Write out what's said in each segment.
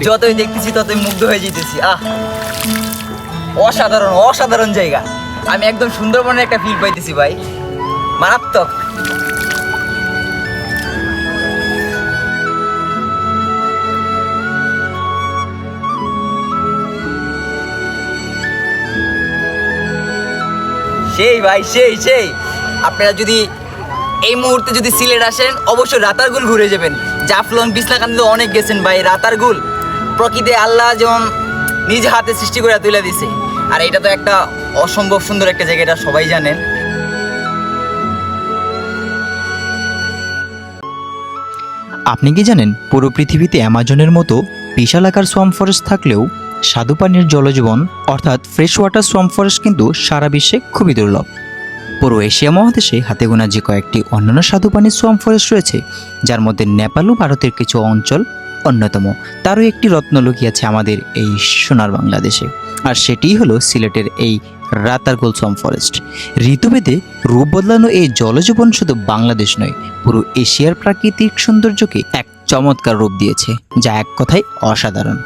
যতই দেখতেছি ততই মুগ্ধ হয়ে যেতেছি। অসাধারণ অসাধারণ জায়গা। আমি একদম সুন্দরবনের একটা ফিল পাইতেছি ভাই, মারাত্মক। সেই ভাই সেই সেই আপনারা যদি এই মুহূর্তে যদি সিলেট আসেন অবশ্যই রাতারগুল ঘুরে যাবেন। জাফলং বিছনাকান্দি অনেক গেছেন ভাই, রাতারগুল প্রকৃতি আল্লাহ যেমন নিজ হাতে সৃষ্টি করে তুলে দিছে, আর এটা তো একটা অসম্ভব সুন্দর একটা জায়গা, এটা সবাই জানেন। আপনি কি জানেন পুরো পৃথিবীতে অ্যামাজনের মতো বিশাল আকার সোয়াম্প ফরেস্ট থাকলেও স্বাদু পানির জলজীবন অর্থাৎ ফ্রেশ ওয়াটার সোয়াম্প ফরেস্ট কিন্তু সারা বিশ্বে খুবই দুর্লভ। পুরো এশিয়া মহাদেশে হাতে গোনা যে কয়েকটি অন্যান্য স্বাদু পানির সোয়াম্প ফরেস্ট রয়েছে, যার মধ্যে নেপাল ও ভারতের কিছু অঞ্চল অন্যতম, তারও একটি রত্ন লুকিয়ে আছে আমাদের এই সোনার বাংলাদেশে, আর সেটিই হলো সিলেটের এই রাতারগুল সোয়াম্প ফরেস্ট। ঋতুভেদে রূপ বদলানো এই জলজীবন শুধু বাংলাদেশ নয়, পুরো এশিয়ার প্রাকৃতিক সৌন্দর্যকে এক চমৎকার রূপ দিয়েছে, যা এক কথায় অসাধারণ।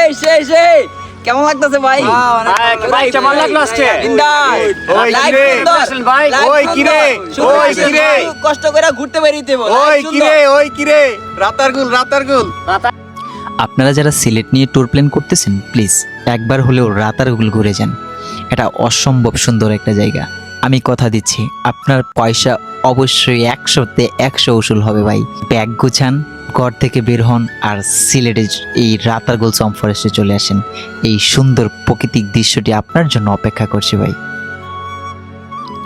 এই সেই সেই কেমন লাগতেছে ভাই? ভাই কেমন লাগলো আজকে? বিন্দাস। ওই লাইভ কিরে সুন্দর। আসেন ভাই, লাইভ ওই সুন্দর। কিরে, শুধু ওই আসেন, কিরে, শুধু কষ্ট করে ঘুরতে বেরিয়ে দেব। ওই কিরে, ওই কিরে, রাতারগুল রাতারগুল। আপনারা যারা সিলেট নিয়ে ট্যুর প্ল্যান করতেছেন, প্লিজ একবার হলেও রাতারগুল ঘুরে যান। এটা অসম্ভব সুন্দর একটা জায়গা। আমি কথা দিচ্ছি আপনার পয়সা অবশ্যই 100তে 100 উসুল হবে ভাই। ব্যাগ গুছান, ঘর থেকে বের হন, আর সিলেটের এই রাতারগুল সোয়াম্প ফরেস্টে চলে আসেন। এই সুন্দর প্রাকৃতিক দৃশ্যটি আপনার জন্য অপেক্ষা করছে ভাই।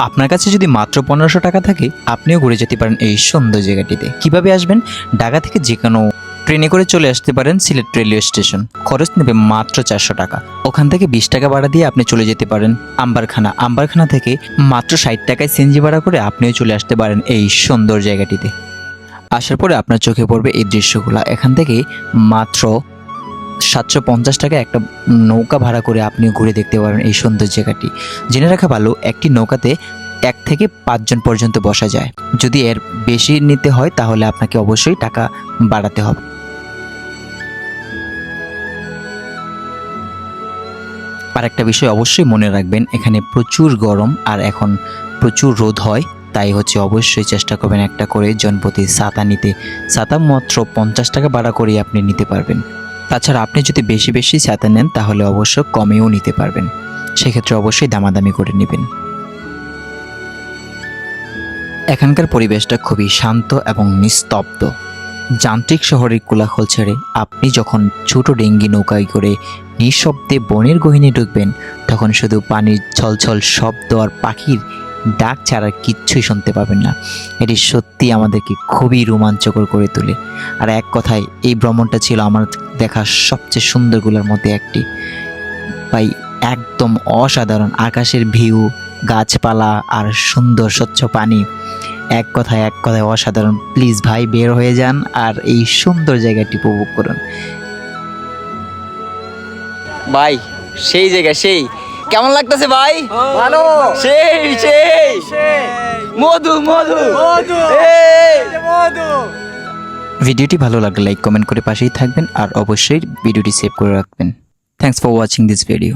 আপনার কাছে যদি মাত্র 1500 টাকা থাকে, আপনিও ঘুরে যেতে পারেন এই সুন্দর জায়গাটিতে। কিভাবে আসবেন? ঢাকা থেকে যে কোনো ট্রেনে করে চলে আসতে পারেন সিলেট রেলওয়ে স্টেশন। খরচ নেবে মাত্র 400 টাকা। ওখান থেকে 20 টাকা ভাড়া দিয়ে আপনি চলে যেতে পারেন আম্বারখানা। আম্বারখানা থেকে মাত্র 60 টাকায় সিএনজি ভাড়া করে আপনিও চলে আসতে পারেন এই সুন্দর জায়গাটিতে। আসার পরে আপনার চোখে পড়বে এই দৃশ্যগুলো। এখান থেকে মাত্র 750 টাকায় একটা নৌকা ভাড়া করে আপনি ঘুরে দেখতে পারেন এই সুন্দর জায়গাটি। জেনে রাখা ভালো, একটি নৌকাতে 1 থেকে 5 জন পর্যন্ত বসা যায়। যদি এর বেশি নিতে হয় তাহলে আপনাকে অবশ্যই টাকা বাড়াতে হবে। আর একটা বিষয় অবশ্যই মনে রাখবেন, এখানে প্রচুর গরম আর এখন প্রচুর রোদ হয়, তাই হচ্ছে অবশ্যই চেষ্টা করবেন একটা করে জনপ্রতি ছাতা নিতে। ছাতা মাত্র 50 টাকা ভাড়া করে আপনি নিতে পারবেন। তাছাড়া আপনি যদি বেশি বেশি ছাতা নেন তাহলে অবশ্য কমেও নিতে পারবেন, সেক্ষেত্রে অবশ্যই দামাদামি করে নেবেন। এখানকার পরিবেশটা খুবই শান্ত এবং নিস্তব্ধ। যান্ত্রিক শহরের কোলাহল ছেড়ে আপনি যখন ছোট ডেঙ্গি নৌকায় করে নিঃশব্দে বনের গহীনে ঢুকবেন, তখন শুধু পানির ছলছল শব্দ আর পাখির ডাক ছাড়া কিচ্ছুই শুনতে পাবেন না। এটি সত্যি আমাদেরকে খুবই রোমাঞ্চকর করে তোলে। আর এক কথায় এই ভ্রমণটা ছিল আমার দেখা সবচেয়ে সুন্দরগুলোর মধ্যে একটি ভাই। একদম অসাধারণ আকাশের ভিউ, গাছপালা আর সুন্দর স্বচ্ছ পানি, এক কথায় অসাধারণ। প্লিজ ভাই বের হয়ে যান আর এই সুন্দর জায়গাটি উপভোগ করুন ভাই। সেই জায়গা সেই কেমন লাগতেছে ভাই? ভালো, সেই সেই মধু মধু মধু। ভিডিওটি ভালো লাগলে লাইক কমেন্ট করে পাশেই থাকবেন, আর অবশ্যই ভিডিওটি সেভ করে রাখবেন। Thanks for watching this video.